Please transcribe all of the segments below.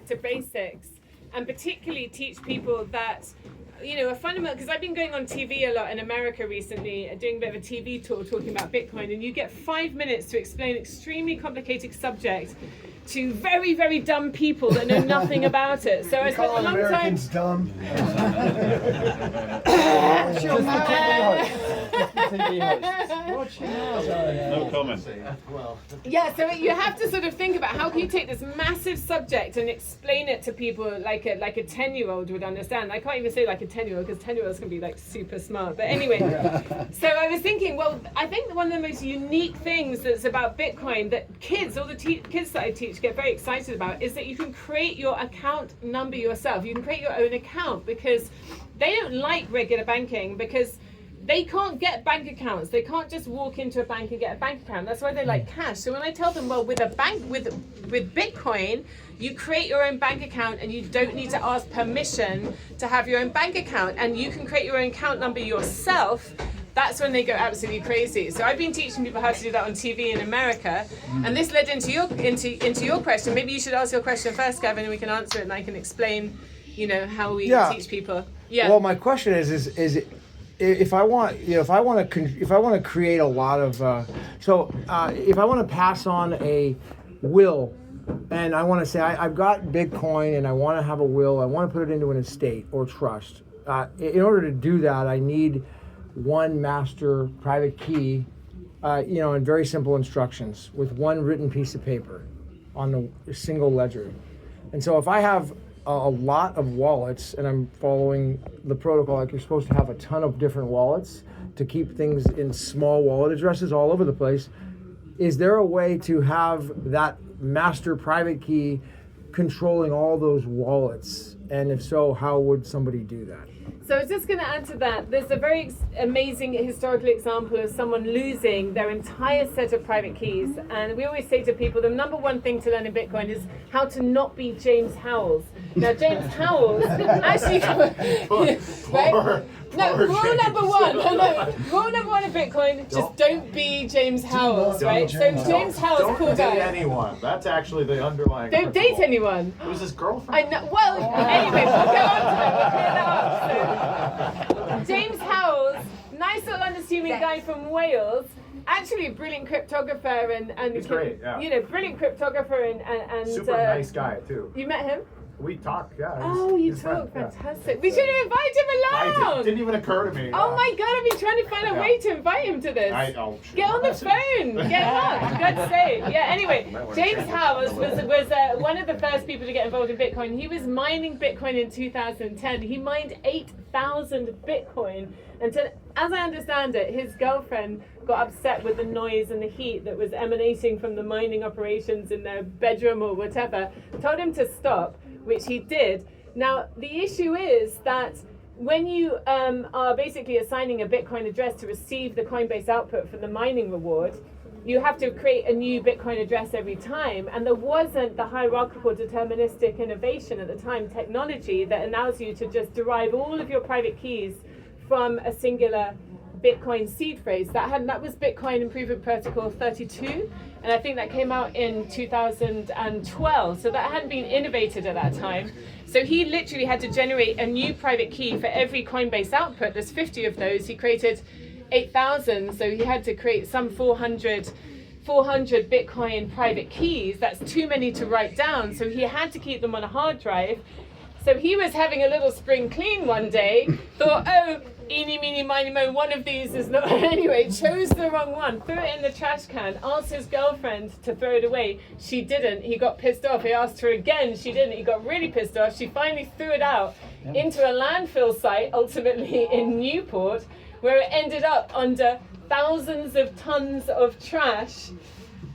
to basics, and particularly teach people that, a fundamental, because I've been going on TV a lot in America recently, doing a bit of a TV tour talking about Bitcoin, and you get 5 minutes to explain an extremely complicated subject to very, very dumb people that know nothing about it. So I spent a long Americans time. Dumb. No comment. Yeah, so you have to sort of think about how can you take this massive subject and explain it to people like a 10-year-old would understand. I can't even say like a 10-year-old because 10-year-olds can be like super smart. But anyway, so I was thinking, well, I think one of the most unique things that's about Bitcoin that kids, all the kids that I teach get very excited about is that you can create your account number yourself. You can create your own account because they don't like regular banking because they can't get bank accounts. They can't just walk into a bank and get a bank account. That's why they like cash. So when I tell them, well, with a bank, with Bitcoin, you create your own bank account and you don't need to ask permission to have your own bank account, and you can create your own account number yourself. That's when they go absolutely crazy. So I've been teaching people how to do that on TV in America, and this led into your question. Maybe you should ask your question first, Gavin, and we can answer it, and I can explain, how we teach people. Yeah. Well, my question is if I want to create a lot of if I want to pass on a will, and I want to say I've got Bitcoin and I want to have a will, I want to put it into an estate or trust. In order to do that, I need one master private key, and very simple instructions with one written piece of paper on a single ledger. And so if I have a lot of wallets and I'm following the protocol, like you're supposed to have a ton of different wallets to keep things in small wallet addresses all over the place, is there a way to have that master private key controlling all those wallets? And if so, how would somebody do that? So I was just going to add to that. There's a very amazing historical example of someone losing their entire set of private keys. And we always say to people, the number one thing to learn in Bitcoin is how to not be James Howells. Now, James Howells actually... right? No, rule number one. Rule number one in Bitcoin, just don't be James Howells, right? So James Howells, cool guy. Don't date anyone. That's actually the underlying Don't date anyone. It was his girlfriend. I know. Well, anyway, we'll go on to that. We'll clear that up. So, James Howells, nice little unassuming guy from Wales, actually a brilliant cryptographer and He's great, yeah. Brilliant cryptographer and super nice guy too. You met him? We talked, yeah. Oh, you talk, fantastic. We should have invited him along. It didn't even occur to me. Oh my God, I've been trying to find a way to invite him to this. Get on the phone. Get him on, for God's sake. Yeah, anyway, James Howells was one of the first people to get involved in Bitcoin. He was mining Bitcoin in 2010. He mined 8,000 Bitcoin. And as I understand it, his girlfriend got upset with the noise and the heat that was emanating from the mining operations in their bedroom or whatever, told him to stop, which he did. Now, the issue is that when you are basically assigning a Bitcoin address to receive the Coinbase output for the mining reward, you have to create a new Bitcoin address every time. And there wasn't the hierarchical deterministic innovation at the time, technology that allows you to just derive all of your private keys from a singular Bitcoin seed phrase. That was Bitcoin Improvement Protocol 32, and I think that came out in 2012. So that hadn't been innovated at that time. So he literally had to generate a new private key for every Coinbase output. There's 50 of those. He created 8,000, so he had to create some 400 Bitcoin private keys. That's too many to write down, so he had to keep them on a hard drive. So he was having a little spring clean one day, thought, oh, eeny, meeny, miny, mo, one of these is not... Anyway, chose the wrong one, threw it in the trash can, asked his girlfriend to throw it away. She didn't. He got pissed off. He asked her again. She didn't. He got really pissed off. She finally threw it out into a landfill site, ultimately in Newport, where it ended up under thousands of tons of trash.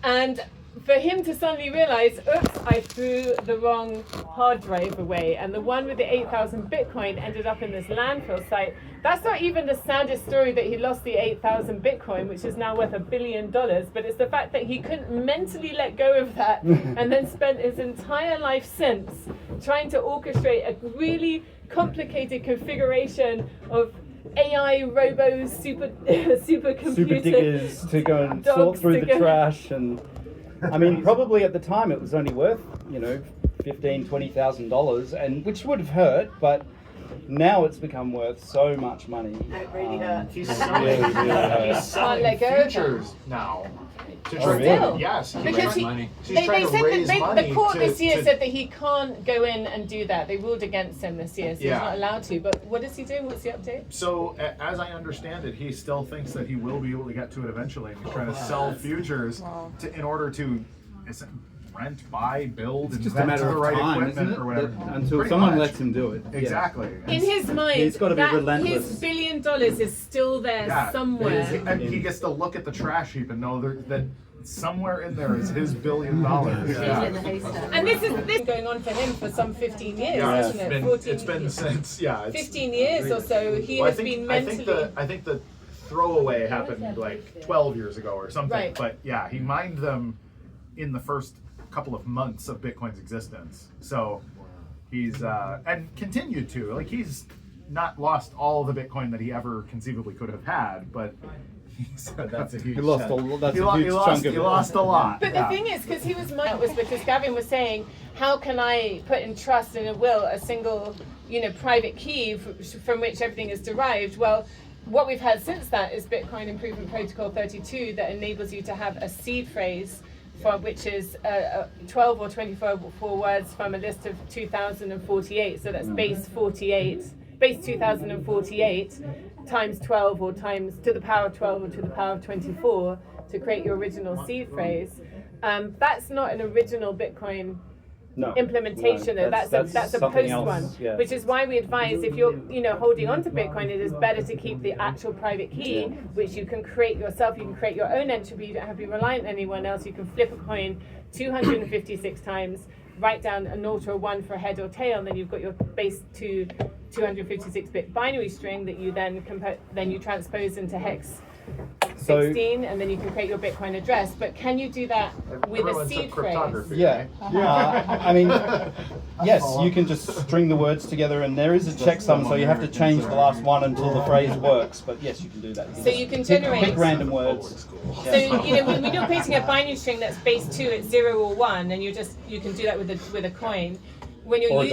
And for him to suddenly realize, oops, I threw the wrong hard drive away, and the one with the 8,000 Bitcoin ended up in this landfill site. That's not even the saddest story that he lost the 8,000 Bitcoin, which is now worth $1 billion, but it's the fact that he couldn't mentally let go of that and then spent his entire life since trying to orchestrate a really complicated configuration of AI robos, supercomputers, super diggers to go and sort through the trash. And I mean, probably at the time it was only worth, $15,000, $20,000, and which would have hurt, but now it's become worth so much money. It really hurts. He's Really, really hurts. he's selling Can't let go of futures now. To Oh, try really? to, yes, Because they said that the court this year said that he can't go in and do that. They ruled against him this year, so he's not allowed to. But what is he doing? What's the update? So, as I understand it, he still thinks that he will be able to get to it eventually. And he's trying to sell futures in order to rent, buy, build, It's invent just a matter the of right time, equipment isn't it? or whatever. Until Pretty someone much. lets him do it. Exactly. In his mind, He's gotta be that relentless. his $1 billion is still there somewhere. And he gets to look at the trash heap and know that somewhere in there is his $1 billion. Yeah. And this is going on for him for some 15 years, Yeah, isn't it? 14 it's been since 15 years or so. He has been mentally. I think the throwaway happened like 12 years ago or something. Right. But yeah, he mined them in the first couple of months of Bitcoin's existence. So he's and continued to, like, he's not lost all the Bitcoin that he ever conceivably could have had, but that's a huge. He lost that's a huge chunk of it. He lost a lot. But the thing is, because he was because Gavin was saying, how can I put in trust in a will a single, private key from which everything is derived? Well, what we've had since that is Bitcoin Improvement Protocol 32 that enables you to have a seed phrase, which is 12 or 24 words from a list of 2048. So that's base 2048 times 12 or times to the power of 12 or to the power of 24 to create your original seed phrase. That's not an original Bitcoin implementation, though. That's a post one, which is why we advise, if you're holding on to Bitcoin, it is better to keep the actual private key, which you can create yourself. You can create your own entropy. You don't have to be reliant on anyone else. You can flip a coin 256 times, write down a 0 or a 1 for a head or tail, and then you've got your base 256-bit binary string that you then you transpose into hex 16, and then you can create your Bitcoin address. But can you do that with a seed phrase? Yeah. I mean, yes, you can just string the words together, and there is a checksum, so you have to change the last one until the phrase works. But yes, you can do that. So you can generate pick random words. So when you're creating a binary string that's base 2, it's 0 or 1, and you can do that with a coin. When you're or a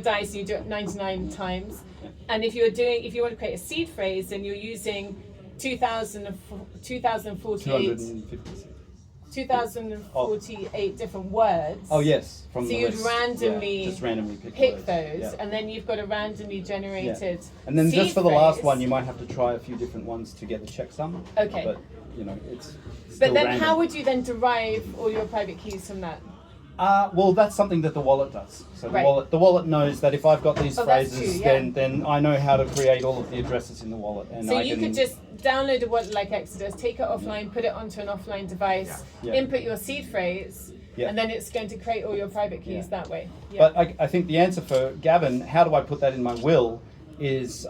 dice, you do it 99 times. And if you want to create a seed phrase, then you're using 2048 different words. Oh yes, from the list. So you'd randomly just randomly pick those, and then you've got a randomly generated. And then seed just for the phrase. last one, you might have to try a few different ones to get the checksum. Okay. But it's. But then, random. how would you then derive all your private keys from that? Well, that's something that the wallet does. So the wallet knows that if I've got these phrases, then I know how to create all of the addresses in the wallet. And so you could just download a wallet like Exodus, take it offline, put it onto an offline device, input your seed phrase, and then it's going to create all your private keys that way. Yeah. But I think the answer for Gavin, how do I put that in my will, is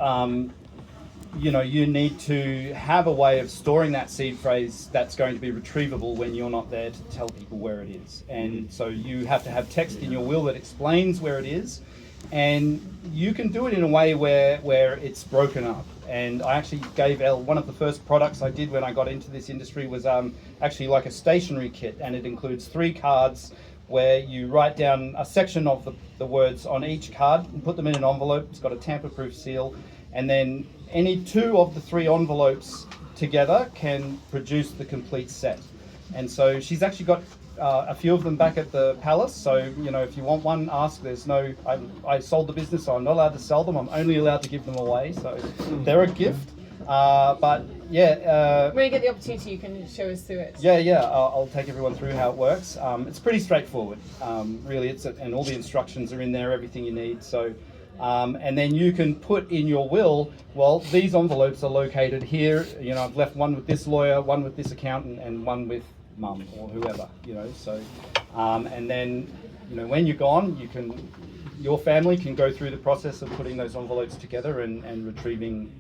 you need to have a way of storing that seed phrase that's going to be retrievable when you're not there to tell people where it is. And so you have to have text in your will that explains where it is, and you can do it in a way where it's broken up. And I actually gave Elle, one of the first products I did when I got into this industry was actually like a stationery kit, and it includes 3 cards where you write down a section of the words on each card and put them in an envelope. It's got a tamper-proof seal, and then any 2 of the 3 envelopes together can produce the complete set. And so she's actually got a few of them back at the palace. So, if you want one, ask. There's no, I sold the business, so I'm not allowed to sell them. I'm only allowed to give them away. So they're a gift. But yeah. When you get the opportunity, you can show us through it. Yeah. I'll take everyone through how it works. It's pretty straightforward. Really, and all the instructions are in there, everything you need. So. And then you can put in your will, well, these envelopes are located here. I've left one with this lawyer, one with this accountant, and one with mum or whoever. So, and then, when you're gone, your family can go through the process of putting those envelopes together and retrieving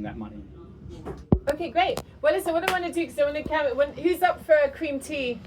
that money. Okay, great. Well, listen, what I want to do, because I want to who's up for a cream tea?